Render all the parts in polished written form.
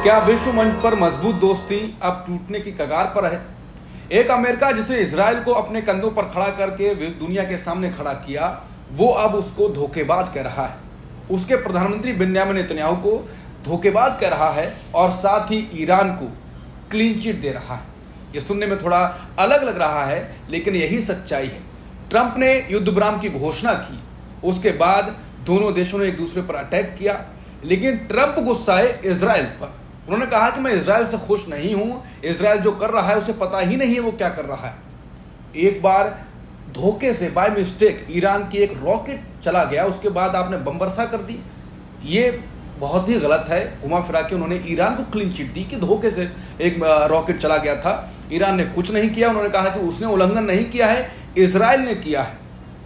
क्या विश्व मंच पर मजबूत दोस्ती अब टूटने की कगार पर है? एक अमेरिका जिसे इजराइल को अपने कंधों पर खड़ा करके दुनिया के सामने खड़ा किया, वो अब उसको धोखेबाज कह रहा है। उसके प्रधानमंत्री बिन्यामिन नेतन्याहू को धोखेबाज कह रहा है और साथ ही ईरान को क्लीन चिट दे रहा है। ये सुनने में थोड़ा अलग लग रहा है, लेकिन यही सच्चाई है। ट्रंप ने युद्ध विराम की घोषणा की, उसके बाद दोनों देशों ने एक दूसरे पर अटैक किया, लेकिन ट्रंप गुस्साए इजराइल पर। उन्होंने कहा कि मैं इजराइल से खुश नहीं हूं, इजराइल जो कर रहा है उसे पता ही नहीं है वो क्या कर रहा है। एक बार धोखे से बाय मिस्टेक ईरान की एक रॉकेट चला गया, उसके बाद आपने बम वर्षा कर दी। ये बहुत ही गलत है। घुमा फिरा के उन्होंने ईरान को क्लीन चिट दी कि धोखे से एक रॉकेट चला गया था। ईरान ने कुछ नहीं किया। उन्होंने कहा कि उसने उल्लंघन नहीं किया है, इजराइल ने किया है।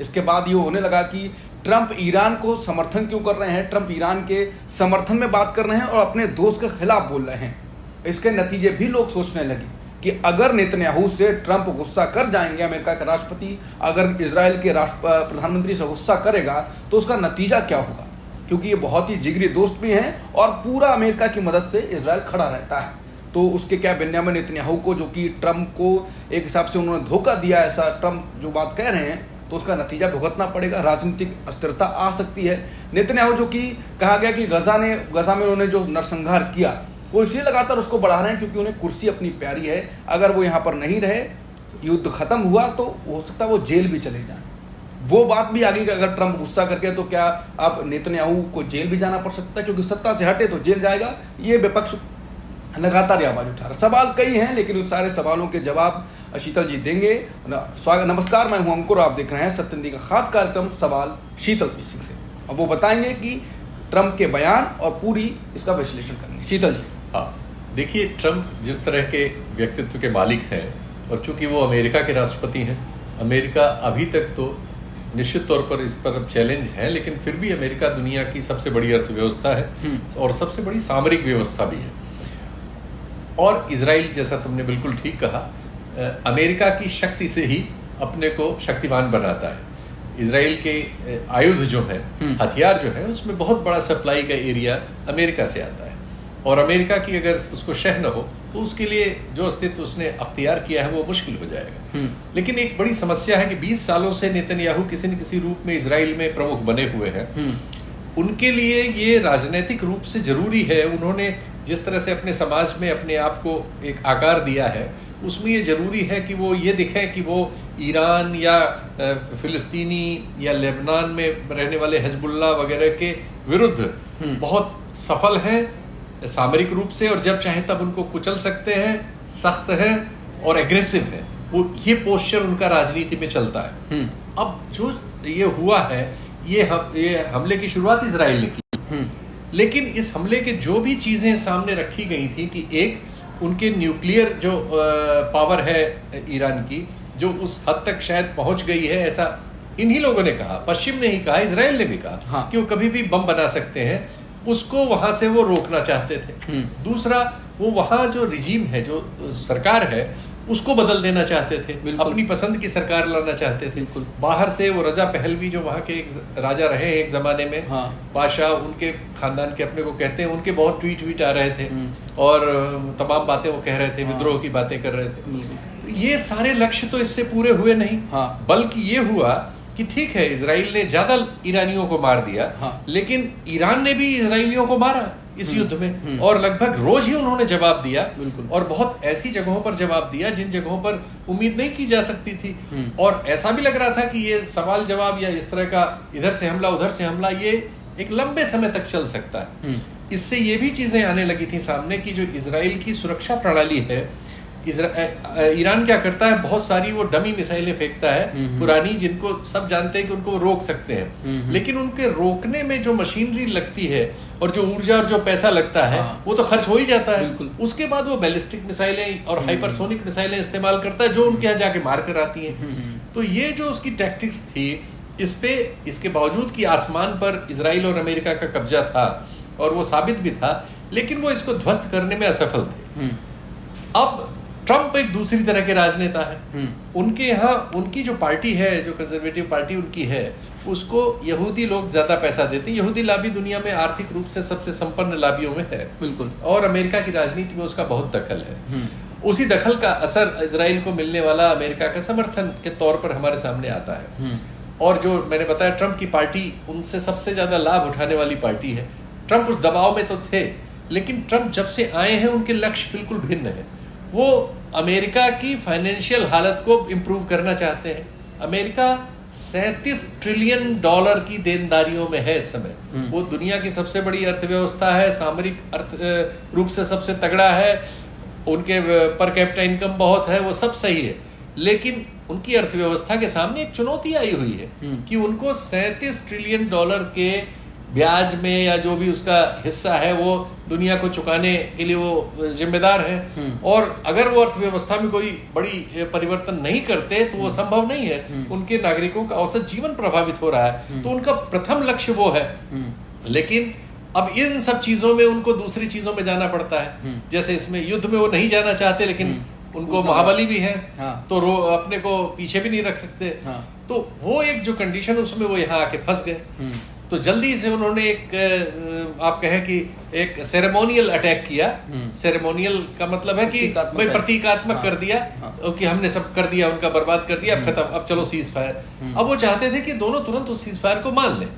इसके बाद ये होने लगा कि ट्रंप ईरान को समर्थन क्यों कर रहे हैं, ट्रंप ईरान के समर्थन में बात कर रहे हैं और अपने दोस्त के खिलाफ बोल रहे हैं। इसके नतीजे भी लोग सोचने लगे कि अगर नेतन्याहू से ट्रंप गुस्सा कर जाएंगे, अमेरिका का राष्ट्रपति अगर इजराइल के प्रधानमंत्री से गुस्सा करेगा तो उसका नतीजा क्या होगा, क्योंकि ये बहुत ही जिगरी दोस्त भी हैं और पूरा अमेरिका की मदद से इजराइल खड़ा रहता है। तो उसके क्या बिन्यामिन नेतन्याहू को, जो कि ट्रंप को एक हिसाब से उन्होंने धोखा दिया, ऐसा ट्रंप जो बात कह रहे हैं, तो उसका नतीजा भुगतना पड़ेगा। राजनीतिक अस्थिरता आ सकती है। नेतन्याहू, जो कि कहा गया कि गजा में उन्होंने जो नरसंहार किया, वो इसलिए लगातार उसको बढ़ा रहे हैं क्योंकि उन्हें कुर्सी अपनी प्यारी है। अगर वो यहाँ पर नहीं रहे, युद्ध खत्म हुआ, तो हो सकता है वो जेल भी चले जाएं। वो बात भी आगे, अगर ट्रंप गुस्सा करके तो क्या अब नेतन्याहू को जेल भी जाना पड़ सकता है, क्योंकि सत्ता से हटे तो जेल जाएगा। ये विपक्ष लगातार आवाज उठा रहा। सवाल कई हैं, लेकिन उस सारे सवालों के जवाब शीतल जी देंगे। नमस्कार, मैं हूं अंकुर, आप देख रहे हैं सत्य हिंदी का खास कार्यक्रम सवाल शीतल पी सिंह से। अब वो बताएंगे कि ट्रंप के बयान और पूरी इसका विश्लेषण करेंगे। शीतल जी। हाँ, देखिए, ट्रंप जिस तरह के व्यक्तित्व के मालिक हैं और चूंकि वो अमेरिका के राष्ट्रपति हैं, अमेरिका अभी तक तो निश्चित तौर पर इस पर चैलेंज है, लेकिन फिर भी अमेरिका दुनिया की सबसे बड़ी अर्थव्यवस्था है और सबसे बड़ी सामरिक व्यवस्था भी है। और इजराइल, जैसा तुमने बिल्कुल ठीक कहा, अमेरिका की शक्ति से ही अपने को शक्तिमान बनाता है। इजराइल के आयुध जो है, हथियार जो है, उसमें बहुत बड़ा सप्लाई का एरिया अमेरिका से आता है और अमेरिका की अगर उसको शह न हो तो उसके लिए जो अस्तित्व उसने अख्तियार किया है वो मुश्किल हो जाएगा। लेकिन एक बड़ी समस्या है कि 20 सालों से नेतन्याहू किसी न किसी रूप में इजराइल में प्रमुख बने हुए हैं। उनके लिए ये राजनीतिक रूप से जरूरी है। उन्होंने जिस तरह से अपने समाज में अपने आप को एक आकार दिया है, उसमें ये जरूरी है कि वो ये दिखें कि वो ईरान या फिलिस्तीनी या लेबनान में रहने वाले हिजबुल्लाह वगैरह के विरुद्ध बहुत सफल हैं सामरिक रूप से, और जब चाहे तब उनको कुचल सकते हैं, सख्त हैं और एग्रेसिव हैं। वो ये पोस्चर उनका राजनीति में चलता है। अब जो ये हुआ है, ये हमले की शुरुआत इजराइल ने की, लेकिन इस हमले के जो भी चीजें सामने रखी गई थी कि एक उनके न्यूक्लियर जो पावर है ईरान की, जो उस हद तक शायद पहुंच गई है, ऐसा इन्हीं लोगों ने कहा, पश्चिम ने ही कहा, इजराइल ने भी कहा। हाँ। कि वो कभी भी बम बना सकते हैं, उसको वहां से वो रोकना चाहते थे। दूसरा, वो वहां जो रिजीम है, जो सरकार है, उसको बदल देना चाहते थे, अपनी पसंद की सरकार लाना चाहते थे। बाहर से वो रजा पहलवी, जो वहाँ के एक राजा रहे एक जमाने में, हाँ, बादशाह, उनके खानदान के अपने को कहते हैं, उनके बहुत ट्वीट आ रहे थे और तमाम बातें वो कह रहे थे, विद्रोह की बातें कर रहे थे। तो ये सारे लक्ष्य तो इससे पूरे हुए नहीं। हाँ। बल्कि ये हुआ कि ठीक है, इजराइल ने ज्यादा ईरानियों को मार दिया। हाँ। लेकिन ईरान ने भी इजराइलियों को मारा इस युद्ध में, और लगभग रोज ही उन्होंने जवाब दिया, और बहुत ऐसी जगहों पर जवाब दिया जिन जगहों पर उम्मीद नहीं की जा सकती थी। और ऐसा भी लग रहा था कि ये सवाल जवाब या इस तरह का इधर से हमला उधर से हमला, ये एक लंबे समय तक चल सकता है। इससे ये भी चीजें आने लगी थी सामने कि जो इजराइल की सुरक्षा प्रणाली है, ईरान क्या करता है, बहुत सारी वो डमी मिसाइलें फेंकता है पुरानी, जिनको सब जानते हैं कि उनको रोक सकते हैं, लेकिन उनके रोकने में जो मशीनरी लगती है और जो ऊर्जा और जो पैसा लगता है, हाँ, वो तो खर्च हो ही जाता है। उसके बाद वो बैलिस्टिक मिसाइलें और हाइपरसोनिक मिसाइलें इस्तेमाल करता है, जो उनके यहाँ जाके मार कर आती हैं। तो ये जो उसकी टैक्टिक्स थी, इसके बावजूद कि आसमान पर इजराइल और अमेरिका का कब्जा था और वो साबित भी था, लेकिन वो इसको ध्वस्त करने में असफल थे। अब ट्रंप एक दूसरी तरह के राजनेता है। उनके यहाँ उनकी जो पार्टी है, जो कंजर्वेटिव पार्टी उनकी है, उसको यहूदी लोग ज्यादा पैसा देते हैं। यहूदी लाबी दुनिया में आर्थिक रूप से सबसे संपन्न लाबियों में है, बिल्कुल, और अमेरिका की राजनीति में उसका बहुत दखल है। उसी दखल का असर इजराइल को मिलने वाला अमेरिका के समर्थन के तौर पर हमारे सामने आता है। और जो मैंने बताया, ट्रंप की पार्टी उनसे सबसे ज्यादा लाभ उठाने वाली पार्टी है। ट्रंप उस दबाव में तो थे, लेकिन ट्रंप जब से आए हैं उनके लक्ष्य बिल्कुल भिन्न है। वो अमेरिका की फाइनेंशियल हालत को इम्प्रूव करना चाहते हैं। अमेरिका $37 ट्रिलियन की देनदारियों में है इस समय। वो दुनिया की सबसे बड़ी अर्थव्यवस्था है, सामरिक अर्थ रूप से सबसे तगड़ा है, उनके पर कैपिटा इनकम बहुत है, वो सब सही है। लेकिन उनकी अर्थव्यवस्था के सामने एक चुनौती आई हुई है कि उनको $37 ट्रिलियन के ब्याज में या जो भी उसका हिस्सा है वो दुनिया को चुकाने के लिए वो जिम्मेदार है। और अगर वो अर्थव्यवस्था में कोई बड़ी परिवर्तन नहीं करते तो वो संभव नहीं है। उनके नागरिकों का औसत जीवन प्रभावित हो रहा है, तो उनका प्रथम लक्ष्य वो है। लेकिन अब इन सब चीजों में उनको दूसरी चीजों में जाना पड़ता है। जैसे इसमें युद्ध में वो नहीं जाना चाहते, लेकिन उनको महाबली भी है, तो अपने को पीछे भी नहीं रख सकते। तो वो एक जो कंडीशन, उसमें वो यहाँ आके फंस गए। तो जल्दी से उन्होंने एक आप कहें कि एक सेरेमोनियल अटैक किया। सेरेमोनियल का मतलब है कि भाई प्रतीकात्मक कर दिया कि हमने सब कर दिया, उनका बर्बाद कर दिया, अब खत्म, अब चलो सीज फायर। अब वो चाहते थे कि दोनों तुरंत उस सीज फायर को मान लें।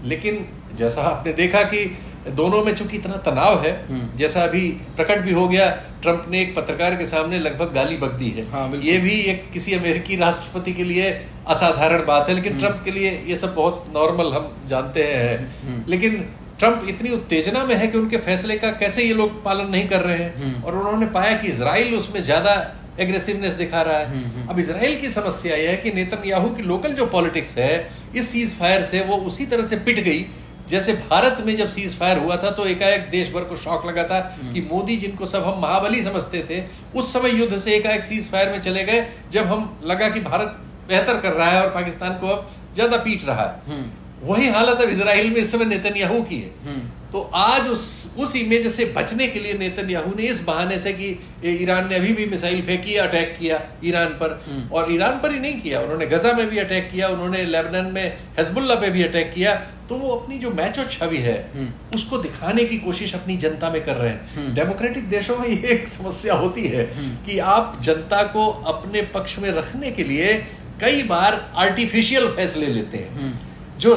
लेकिन जैसा आपने देखा कि दोनों में चूंकि इतना तनाव है, जैसा अभी प्रकट भी हो गया, ट्रंप ने एक पत्रकार के सामने लगभग गाली बक दी है। ये भी एक किसी अमेरिकी राष्ट्रपति के लिए असाधारण बात है, लेकिन ट्रंप के लिए ये सब बहुत नॉर्मल हम जानते हैं। लेकिन ट्रंप इतनी उत्तेजना में है कि उनके फैसले का कैसे ये लोग पालन नहीं कर रहे हैं, और उन्होंने पाया कि इजराइल उसमें ज्यादा एग्रेसिवनेस दिखा रहा है। अब इजराइल की समस्या यह है कि नेतन्याहू की लोकल जो पॉलिटिक्स है इस सीज फायर से वो उसी तरह से पिट गई जैसे भारत में जब सीज फायर हुआ था तो एकाएक देश भर को शॉक लगा था कि मोदी, जिनको सब हम महाबली समझते थे, उस समय युद्ध से एकाएक सीज फायर में चले गए, जब हम लगा कि भारत बेहतर कर रहा है और पाकिस्तान को अब ज्यादा पीट रहा है। वही हालत अब इजराइल में इस समय नेतन्याहू की है। तो आज उस इमेज से बचने के लिए नेतन्याहू ने इस बहाने से कि ईरान ने अभी भी मिसाइल फेंकी, अटैक किया ईरान पर, और ईरान पर ही नहीं किया, उन्होंने गजा में भी अटैक किया, उन्होंने लेबनान में हिजबुल्लाह पे भी अटैक किया। तो वो अपनी जो मैचो छवि है उसको दिखाने की कोशिश अपनी जनता में कर रहे हैं। डेमोक्रेटिक देशों में ये एक समस्या होती है कि आप जनता को अपने पक्ष में रखने के लिए कई बार आर्टिफिशियल फैसले लेते हैं जो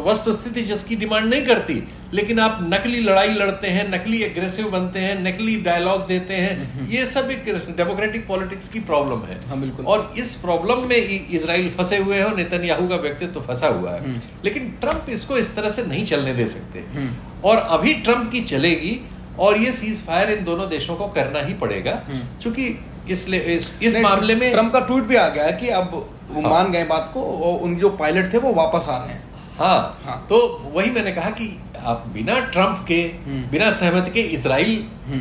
वस्तुस्थिति जिसकी डिमांड नहीं करती, लेकिन आप नकली लड़ाई लड़ते हैं, नकली एग्रेसिव बनते हैं, नकली डायलॉग देते हैं। ये सब एक डेमोक्रेटिक पॉलिटिक्स की प्रॉब्लम है। बिल्कुल। और इस प्रॉब्लम में इजराइल फंसे हुए हैं और नेतन्याहू का व्यक्तित्व फंसा हुआ है। लेकिन ट्रंप इसको इस तरह से नहीं चलने दे सकते, और अभी ट्रंप की चलेगी, और ये सीज फायर इन दोनों देशों को करना ही पड़ेगा, क्योंकि इस मामले में ट्रंप का ट्वीट भी आ गया है कि अब वो मान गए बात को, और उन जो पायलट थे वो वापस आ रहे हैं। हाँ। तो वही मैंने कहा कि आप बिना ट्रंप के, बिना सहमति के इजराइल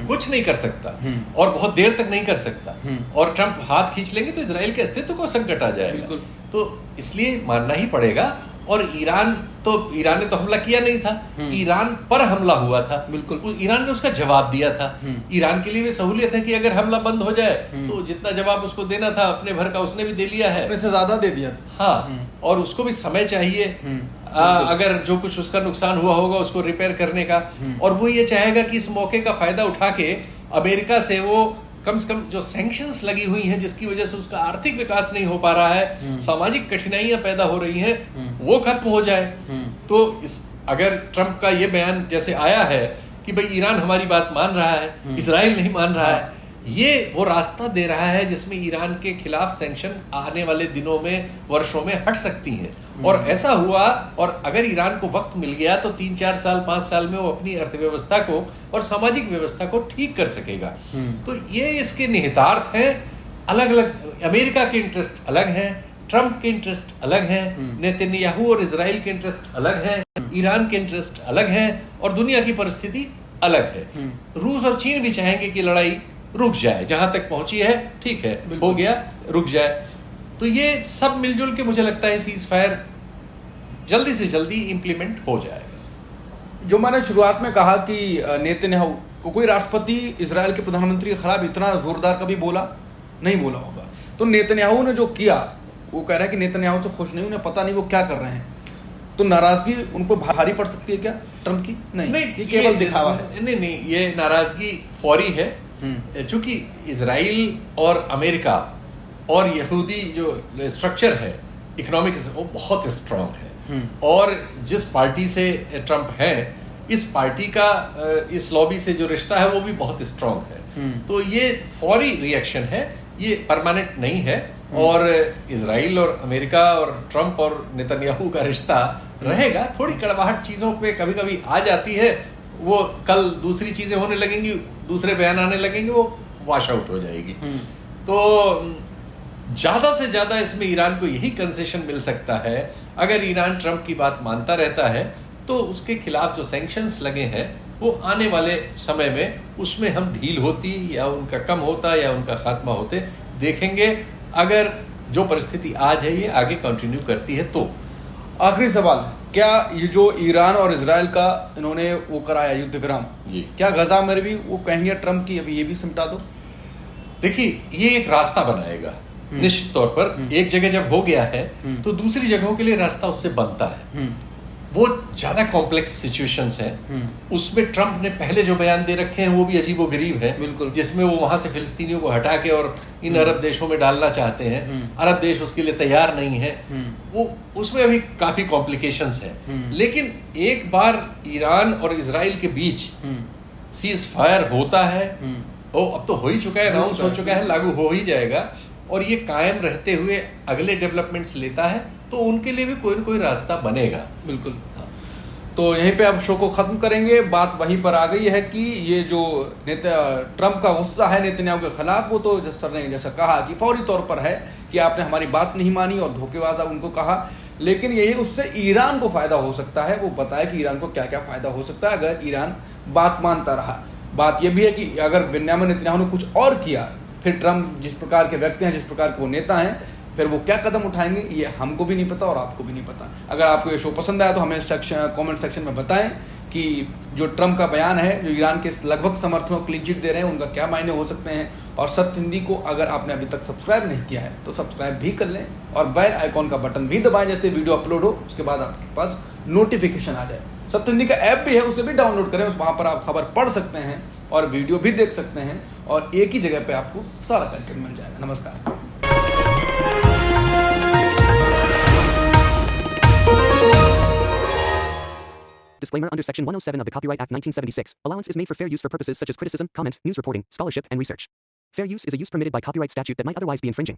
कुछ नहीं कर सकता, और बहुत देर तक नहीं कर सकता। और ट्रंप हाथ खींच लेंगे तो इजराइल के अस्तित्व को संकट आ जाएगा। तो इसलिए मानना ही पड़ेगा। और ईरान ने तो हमला किया नहीं था, ईरान पर हमला हुआ था। बिल्कुल, ईरान ने उसका जवाब दिया था। ईरान के लिए भी सहूलियत है कि अगर हमला बंद हो जाए तो जितना जवाब उसको देना था अपने भर का उसने भी दे लिया है, अपने से ज्यादा दे दिया था। हाँ, और उसको भी समय चाहिए अगर जो कुछ उसका नुकसान हुआ होगा उसको रिपेयर करने का। और वो ये चाहेगा कि इस मौके का फायदा उठा के अमेरिका से वो कम से कम जो सैंक्शंस लगी हुई हैं, जिसकी वजह से उसका आर्थिक विकास नहीं हो पा रहा है, सामाजिक कठिनाइयां पैदा हो रही हैं, वो खत्म हो जाए। तो अगर ट्रंप का ये बयान जैसे आया है कि भाई ईरान हमारी बात मान रहा है, इजराइल नहीं मान रहा है, ये वो रास्ता दे रहा है जिसमें ईरान के खिलाफ सैंक्शन आने वाले दिनों में, वर्षों में हट सकती हैं। और ऐसा हुआ, और अगर ईरान को वक्त मिल गया तो 3-4 साल 5 साल में वो अपनी अर्थव्यवस्था को और सामाजिक व्यवस्था को ठीक कर सकेगा। तो ये इसके निहितार्थ हैं। अलग अलग अमेरिका के इंटरेस्ट अलग हैं, ट्रंप के इंटरेस्ट अलग हैं, नेतन्याहू और इजराइल के इंटरेस्ट अलग हैं, ईरान के इंटरेस्ट अलग हैं, और दुनिया की परिस्थिति अलग है। रूस और चीन भी चाहेंगे कि लड़ाई रुक जाए, जहां तक पहुंची है ठीक है, हो गया, रुक जाए। तो ये सब मिलजुल के मुझे लगता है सीज फायर जल्दी से जल्दी इंप्लीमेंट हो जाएगा। जो मैंने शुरुआत में कहा कि नेतन्याहू को कोई राष्ट्रपति इजराइल के प्रधानमंत्री के खिलाफ इतना जोरदार कभी बोला नहीं बोला होगा, तो नेतन्याहू ने जो किया वो कह रहे हैं कि नेतन्याहू से खुश नहीं, उन्हें पता नहीं वो क्या कर रहे हैं। तो नाराजगी उन पर भारी पड़ सकती है क्या ट्रम्प की? नहीं, ये केवल दिखावा है। नहीं, ये नाराजगी फौरी है, चूंकि इजराइल और अमेरिका और यहूदी जो स्ट्रक्चर है इकोनॉमिक, वो बहुत स्ट्रांग है। और जिस पार्टी से ट्रम्प है, इस पार्टी का इस लॉबी से जो रिश्ता है वो भी बहुत स्ट्रांग है। तो ये फौरी रिएक्शन है, ये परमानेंट नहीं है। और इजराइल और अमेरिका और ट्रम्प और नेतन्याहू का रिश्ता रहेगा। थोड़ी कड़वाहट चीजों पे कभी कभी आ जाती है, वो कल दूसरी चीजें होने लगेंगी, दूसरे बयान आने लगेंगे, वो वॉश आउट हो जाएगी। तो ज्यादा से ज्यादा इसमें ईरान को यही कंसेशन मिल सकता है, अगर ईरान ट्रम्प की बात मानता रहता है तो उसके खिलाफ जो सैंक्शंस लगे हैं वो आने वाले समय में उसमें हम ढील होती या उनका कम होता या उनका खात्मा होते देखेंगे, अगर जो परिस्थिति आज है ये आगे कंटिन्यू करती है तो। आखिरी सवाल, क्या ये जो ईरान और इजराइल का इन्होंने वो कराया युद्ध विराम, क्या गजा में भी वो कहेंगे ट्रम्प की अभी ये भी सिमटा दो? देखिए, ये एक रास्ता बनाएगा निश्चित तौर पर। एक जगह जब हो गया है तो दूसरी जगहों के लिए रास्ता उससे बनता है। वो ज्यादा कॉम्प्लेक्स सिचुएशंस हैं, उसमें ट्रम्प ने पहले जो बयान दे रखे हैं वो भी अजीबोगरीब है, बिल्कुल, जिसमें वो वहां से फिलिस्तीनियों को हटा के और इन अरब देशों में डालना चाहते हैं। अरब देश उसके लिए तैयार नहीं है, वो उसमें अभी काफी कॉम्प्लिकेशंस है। लेकिन एक बार ईरान और इजराइल के बीच सीज फायर होता है, वो अब तो हो ही चुका है, अनाउंस हो चुका है, लागू हो ही जाएगा, और ये कायम रहते हुए अगले डेवलपमेंट्स लेता है तो उनके लिए भी कोई न कोई रास्ता बनेगा। बिल्कुल। तो यहीं पे अब शो को खत्म करेंगे। बात वहीं पर आ गई है कि ये जो ट्रम्प का गुस्सा है नेतन्याहू के खिलाफ, वो तो सर ने जैसा कहा कि फौरी तौर पर है कि आपने हमारी बात नहीं मानी और धोखेबाज उनको कहा, लेकिन यही उससे ईरान को फायदा हो सकता है। वो बताया कि ईरान को क्या क्या फायदा हो सकता है अगर ईरान बात मानता रहा। बात यह भी है कि अगर बेन्यामिन नेतन्याहू ने कुछ और किया, फिर ट्रम्प जिस प्रकार के व्यक्ति हैं, जिस प्रकार के वो नेता हैं, फिर वो क्या कदम उठाएंगे ये हमको भी नहीं पता और आपको भी नहीं पता। अगर आपको ये शो पसंद आया तो हमें कमेंट सेक्शन में बताएं कि जो ट्रम्प का बयान है, जो ईरान के लगभग समर्थकों को क्लीन चिट दे रहे हैं, उनका क्या मायने हो सकते हैं। और सत्य हिंदी को अगर आपने अभी तक सब्सक्राइब नहीं किया है तो सब्सक्राइब भी कर लें और बेल आइकॉन का बटन भी दबाएं, जैसे वीडियो अपलोड हो उसके बाद आपके पास नोटिफिकेशन आ जाए। सत्य हिंदी का ऐप भी है, उसे भी डाउनलोड करें, वहाँ पर आप खबर पढ़ सकते हैं और वीडियो भी देख सकते हैं और एक ही जगह पे आपको सारा कंटेंट मिल जाएगा। नमस्कार। Disclaimer under Section 107 of the Copyright Act 1976. Allowance is made for fair use for purposes such as criticism, comment, news reporting, scholarship, and research. Fair use is a use permitted by copyright statute that might otherwise be infringing.